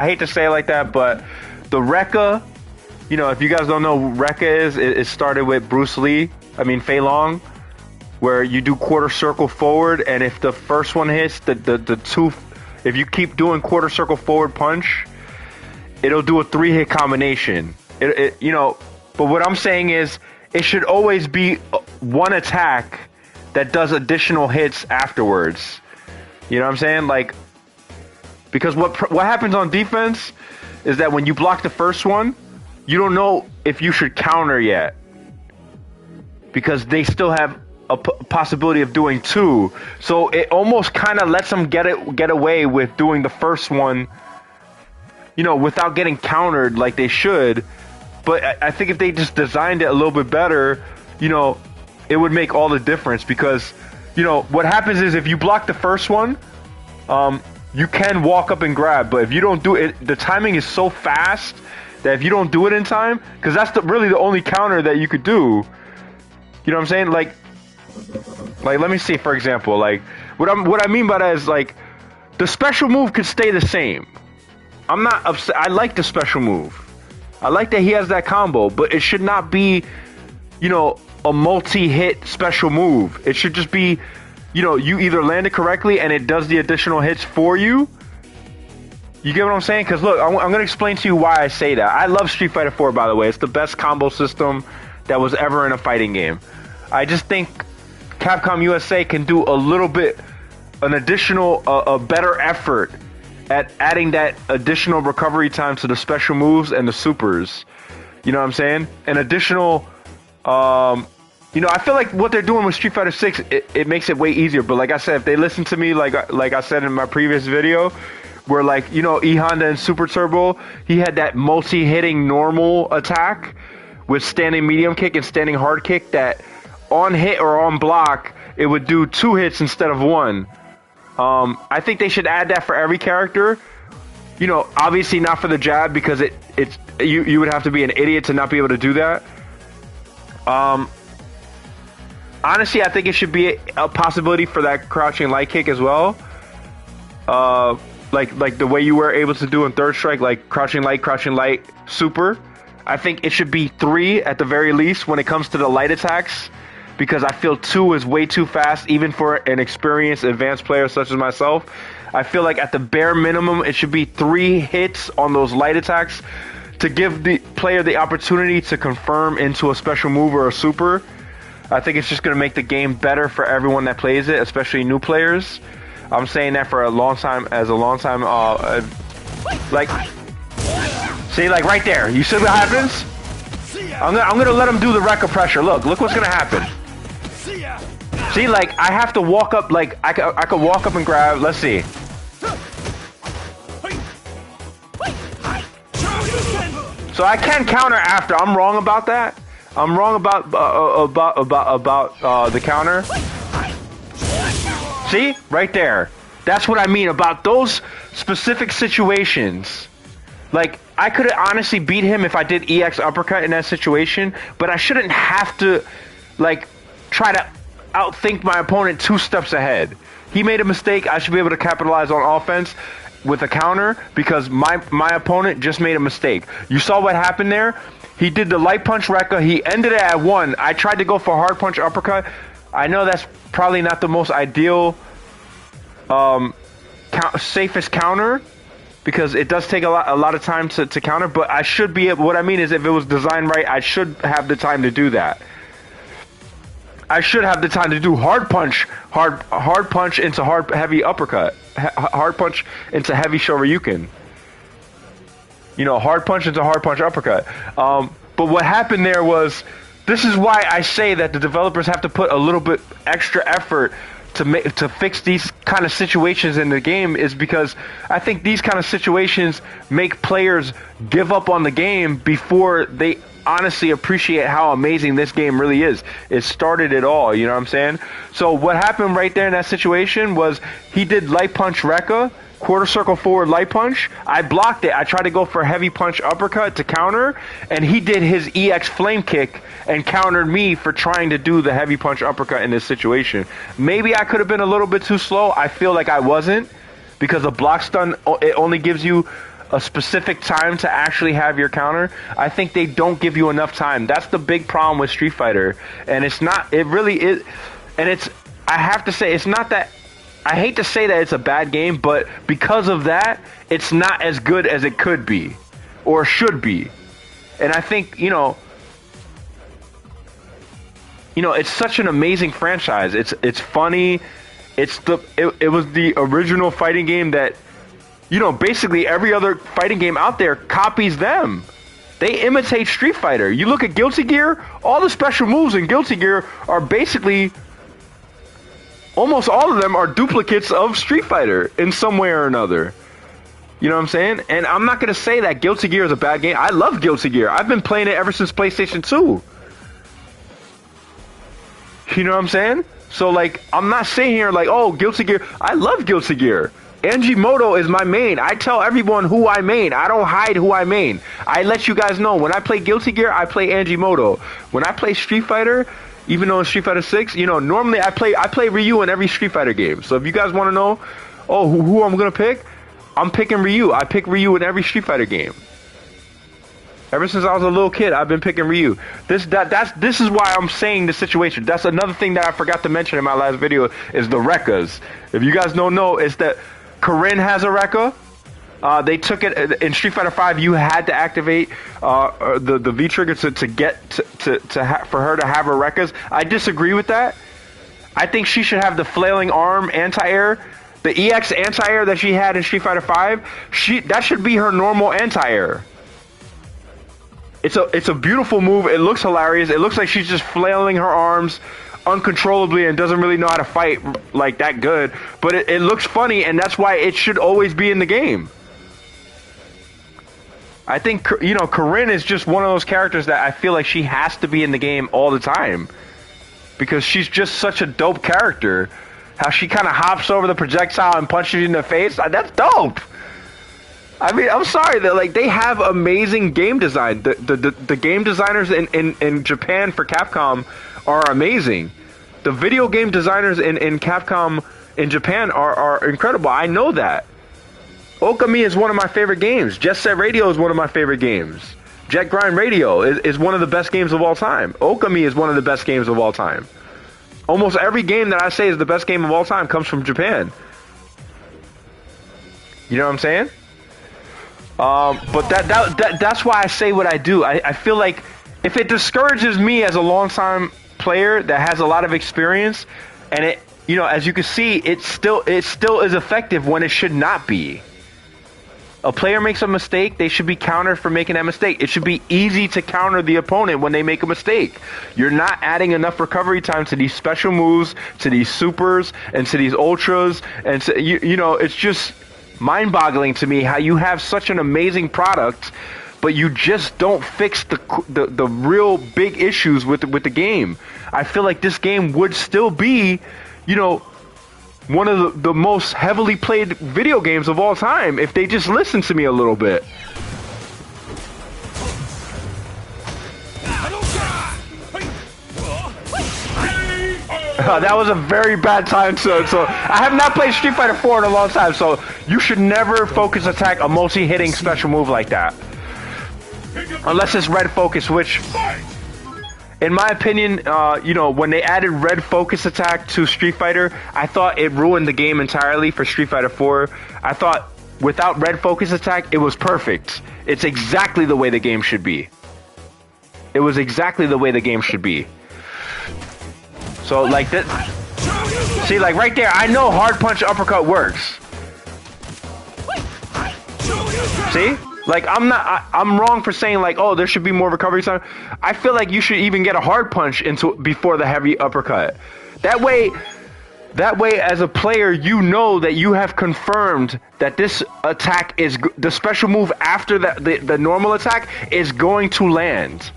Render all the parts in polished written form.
I hate to say it like that, but the Rekka, you know, if you guys don't know what Rekka is, it started with Bruce Lee, Fei Long, where you do quarter circle forward, and if the first one hits, if you keep doing quarter circle forward punch, it'll do a 3-hit combination. But what I'm saying is, it should always be one attack that does additional hits afterwards. You know what I'm saying? Like, because what happens on defense is that when you block the first one, you don't know if you should counter yet, because they still have a possibility of doing 2. So it almost kind of lets them get away with doing the first one, you know, without getting countered like they should. But I think if they just designed it a little bit better, you know, it would make all the difference. Because, you know, what happens is if you block the first one, you can walk up and grab. But if you don't do it, the timing is so fast that if you don't do it in time, because that's really the only counter that you could do. You know what I'm saying? Like let me see, for example, like what I mean by that is, like, the special move could stay the same. I'm not upset. I like the special move. I like that he has that combo, but it should not be, you know, a multi-hit special move. It should just be, you know, you either land it correctly and it does the additional hits for you. You get what I'm saying? Because look, I'm going to explain to you why I say that. I love Street Fighter 4, by the way. It's the best combo system that was ever in a fighting game. I just think Capcom USA can do a little bit, a better effort at adding that additional recovery time to the special moves and the supers. You know what I'm saying? An additional, you know, I feel like what they're doing with Street Fighter 6, it makes it way easier. But like I said, if they listen to me, like I said in my previous video, where, like, you know, E Honda and Super Turbo, he had that multi-hitting normal attack with standing medium kick and standing hard kick that on hit or on block, it would do 2 hits instead of 1. I think they should add that for every character. You know, obviously not for the jab, because you would have to be an idiot to not be able to do that. Honestly, I think it should be a possibility for that crouching light kick as well. Like the way you were able to do in Third Strike, like crouching light, super. I think it should be 3 at the very least when it comes to the light attacks, because I feel 2 is way too fast, even for an experienced, advanced player such as myself. I feel like at the bare minimum, it should be 3 hits on those light attacks to give the player the opportunity to confirm into a special move or a super. I think it's just going to make the game better for everyone that plays it, especially new players. I'm saying that for a long time, like, see, like right there, you see what happens? I'm gonna let him do the Rekka pressure. Look what's gonna happen. See, like, I have to walk up, like, I could walk up and grab. Let's see. So I can counter after. I'm wrong about that. I'm wrong about the counter. See? Right there. That's what I mean about those specific situations. Like, I could honestly beat him if I did EX uppercut in that situation, but I shouldn't have to, like, try to outthink my opponent 2 steps ahead. He made a mistake. I should be able to capitalize on offense with a counter because my opponent just made a mistake. You saw what happened there? He did the light punch Rekka. He ended it at 1. I tried to go for hard punch uppercut. I know that's probably not the most ideal, safest counter, because it does take a lot of time to counter, but I should be able, what I mean is if it was designed right, I should have the time to do that. I should have the time to do hard punch into heavy uppercut, hard punch into heavy Shoryuken. You know, hard punch into hard punch uppercut. But what happened there was, this is why I say that the developers have to put a little bit extra effort to fix these kind of situations in the game, is because I think these kind of situations make players give up on the game before they honestly appreciate how amazing this game really is. It started it all, you know what I'm saying? So what happened right there in that situation was he did light punch Rekka, quarter circle forward light punch. I blocked it. I tried to go for heavy punch uppercut to counter, and he did his EX flame kick and countered me for trying to do the heavy punch uppercut in this situation. Maybe I could have been a little bit too slow. I feel like I wasn't, because a block stun, it only gives you a specific time to actually have your counter, I think they don't give you enough time. That's the big problem with Street Fighter. And it's not, it really is, and it's, I have to say, it's not that, I hate to say that it's a bad game, but because of that, it's not as good as it could be, or should be. And I think, you know, it's such an amazing franchise. It's funny. It was the original fighting game that, you know, basically every other fighting game out there copies them. They imitate Street Fighter. You look at Guilty Gear, all the special moves in Guilty Gear are basically, almost all of them are duplicates of Street Fighter in some way or another. You know what I'm saying? And I'm not going to say that Guilty Gear is a bad game. I love Guilty Gear. I've been playing it ever since PlayStation 2. You know what I'm saying? So, like, I'm not sitting here like, oh, Guilty Gear. I love Guilty Gear. Angimoto is my main. I tell everyone who I main. I don't hide who I main. I let you guys know. When I play Guilty Gear, I play Angimoto. When I play Street Fighter, even though in Street Fighter 6, you know, normally I play Ryu in every Street Fighter game. So if you guys want to know, oh, who I'm going to pick, I'm picking Ryu. I pick Ryu in every Street Fighter game. Ever since I was a little kid, I've been picking Ryu. This is why I'm saying the situation. That's another thing that I forgot to mention in my last video is the Rekkas. If you guys don't know, it's that Karin has a Rekka. They took it in Street Fighter 5. You had to activate the V trigger to get for her to have her Rekkas. I disagree with that. I think she should have the flailing arm anti-air. The EX anti-air that she had in Street Fighter 5, that should be her normal anti-air. It's a beautiful move. It looks hilarious. It looks like she's just flailing her arms uncontrollably and doesn't really know how to fight like that good. But it looks funny, and that's why it should always be in the game. I think, you know, Karin is just one of those characters that I feel like she has to be in the game all the time. Because she's just such a dope character. How she kind of hops over the projectile and punches you in the face. That's dope. I mean, I'm sorry that like they have amazing game design. The game designers in Japan for Capcom are amazing. The video game designers in Capcom in Japan are incredible. I know that. Okami is one of my favorite games. Jet Set Radio is one of my favorite games. Jet Grind Radio is one of the best games of all time. Okami is one of the best games of all time. Almost every game that I say is the best game of all time comes from Japan. You know what I'm saying? But that's why I say what I do. I feel like if it discourages me as a long-time player that has a lot of experience, and it, you know, as you can see, it still is effective when it should not be. A player makes a mistake, they should be countered for making that mistake. It should be easy to counter the opponent when they make a mistake. You're not adding enough recovery time to these special moves, to these supers, and to these ultras, and to, you know, it's just mind-boggling to me how you have such an amazing product, but you just don't fix the real big issues with the game. I feel like this game would still be, you know, one of the most heavily played video games of all time if they just listen to me a little bit. That was a very bad time, so I have not played Street Fighter 4 in a long time, so you should never focus attack a multi-hitting special move like that. Unless it's red focus, which, in my opinion, you know, when they added red focus attack to Street Fighter, I thought it ruined the game entirely for Street Fighter 4. I thought without red focus attack, it was perfect. It's exactly the way the game should be. It was exactly the way the game should be. So, like this, see, like right there, I know hard punch uppercut works. See? Like, I'm wrong for saying like, oh, there should be more recovery time. I feel like you should even get a hard punch into before the heavy uppercut. That way as a player, you know that you have confirmed that this attack is, the special move after the normal attack is going to land.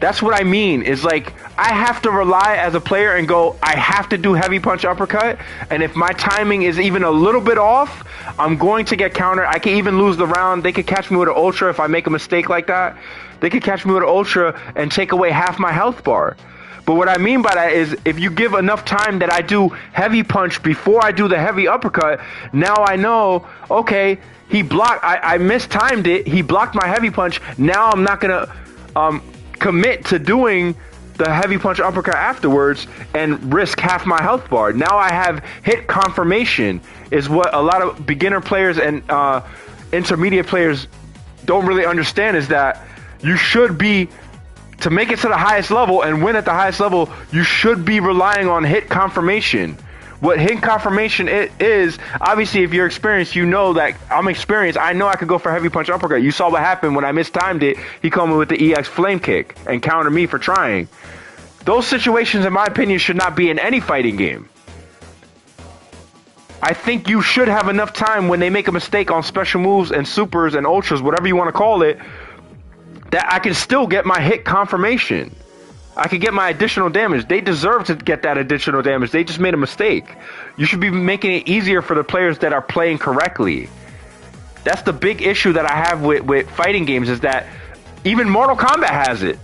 That's what I mean, is like, I have to rely as a player and go, I have to do heavy punch uppercut, and if my timing is even a little bit off, I'm going to get countered. I can even lose the round. They could catch me with an ultra if I make a mistake like that. They could catch me with an ultra and take away half my health bar. But what I mean by that is if you give enough time that I do heavy punch before I do the heavy uppercut, now I know, okay, he blocked, I mistimed it, he blocked my heavy punch, now I'm not going to commit to doing the heavy punch uppercut afterwards and risk half my health bar. Now I have hit confirmation, is what a lot of beginner players and intermediate players don't really understand, is that you should be, to make it to the highest level and win at the highest level, you should be relying on hit confirmation. What hit confirmation is, obviously if you're experienced, you know that I'm experienced. I know I could go for heavy punch uppercut. You saw what happened when I mistimed it. He called me with the EX flame kick and countered me for trying. Those situations, in my opinion, should not be in any fighting game. I think you should have enough time when they make a mistake on special moves and supers and ultras, whatever you want to call it, that I can still get my hit confirmation. I can get my additional damage. They deserve to get that additional damage. They just made a mistake. You should be making it easier for the players that are playing correctly. That's the big issue that I have with fighting games, is that even Mortal Kombat has it.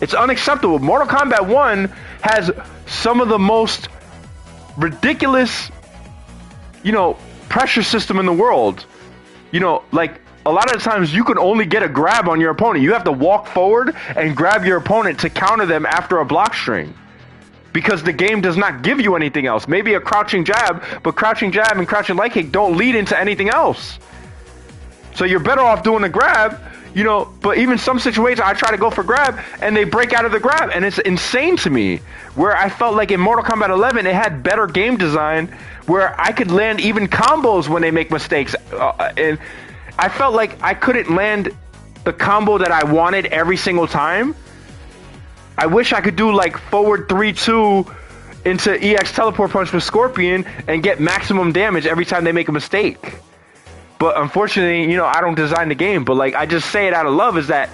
It's unacceptable. Mortal Kombat 1 has some of the most ridiculous, pressure system in the world. Like, a lot of the times you can only get a grab on your opponent. You have to walk forward and grab your opponent to counter them after a block string, because the game does not give you anything else. Maybe a crouching jab, but crouching jab and crouching leg kick don't lead into anything else. So you're better off doing a grab, but even some situations I try to go for grab and they break out of the grab, and it's insane to me. Where I felt like in Mortal Kombat 11 it had better game design where I could land even combos when they make mistakes, and I felt like I couldn't land the combo that I wanted every single time. I wish I could do like forward 3-2 into EX teleport punch with Scorpion and get maximum damage every time they make a mistake. But unfortunately, I don't design the game. But like, I just say it out of love, is that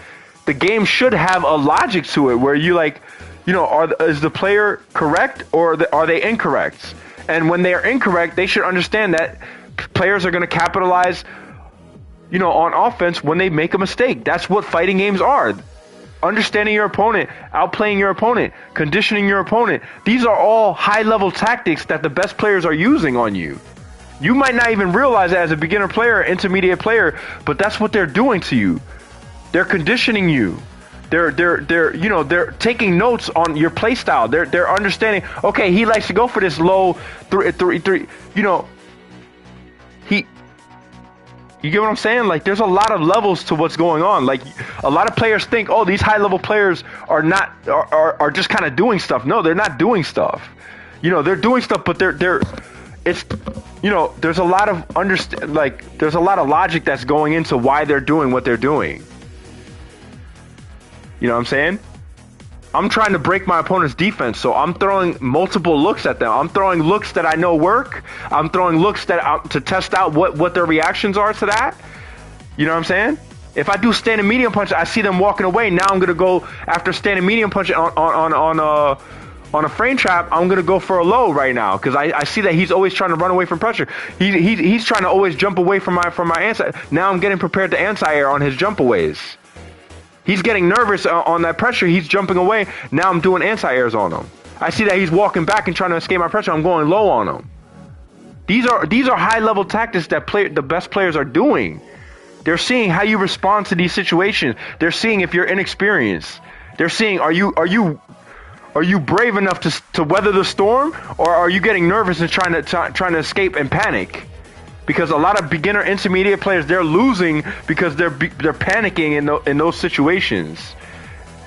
the game should have a logic to it where you is the player correct or are they incorrect? And when they are incorrect, they should understand that players are going to capitalize on offense when they make a mistake. That's what fighting games are. Understanding your opponent, outplaying your opponent, conditioning your opponent. These are all high-level tactics that the best players are using on you. You might not even realize that as a beginner player, intermediate player, but that's what they're doing to you. They're conditioning you. They're taking notes on your play style. They're understanding, okay, he likes to go for this low 3. You get what I'm saying? Like, there's a lot of levels to what's going on. Like, a lot of players think, oh, these high-level players are just kind of doing stuff. No, they're not doing stuff. They're doing stuff, but there's a lot of there's a lot of logic that's going into why they're doing what they're doing. You know what I'm saying? I'm trying to break my opponent's defense, so I'm throwing multiple looks at them. I'm throwing looks that I know work. I'm throwing looks to test out what their reactions are to that. You know what I'm saying? If I do standing medium punch, I see them walking away. Now I'm gonna go after standing medium punch on a frame trap. I'm gonna go for a low right now because I see that he's always trying to run away from pressure. He's trying to always jump away from my anti. Now I'm getting prepared to anti-air on his jump aways. He's getting nervous on that pressure. He's jumping away. Now I'm doing anti-airs on him. I see that he's walking back and trying to escape my pressure. I'm going low on him. These are high-level tactics that the best players are doing. They're seeing how you respond to these situations. They're seeing if you're inexperienced. They're seeing are you brave enough to weather the storm, or are you getting nervous and trying to escape and panic? Because a lot of beginner, intermediate players, they're losing because they're panicking in those situations.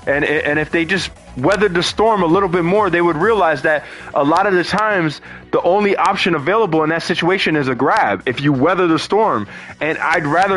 And if they just weathered the storm a little bit more, they would realize that a lot of the times the only option available in that situation is a grab if you weather the storm. And I'd rather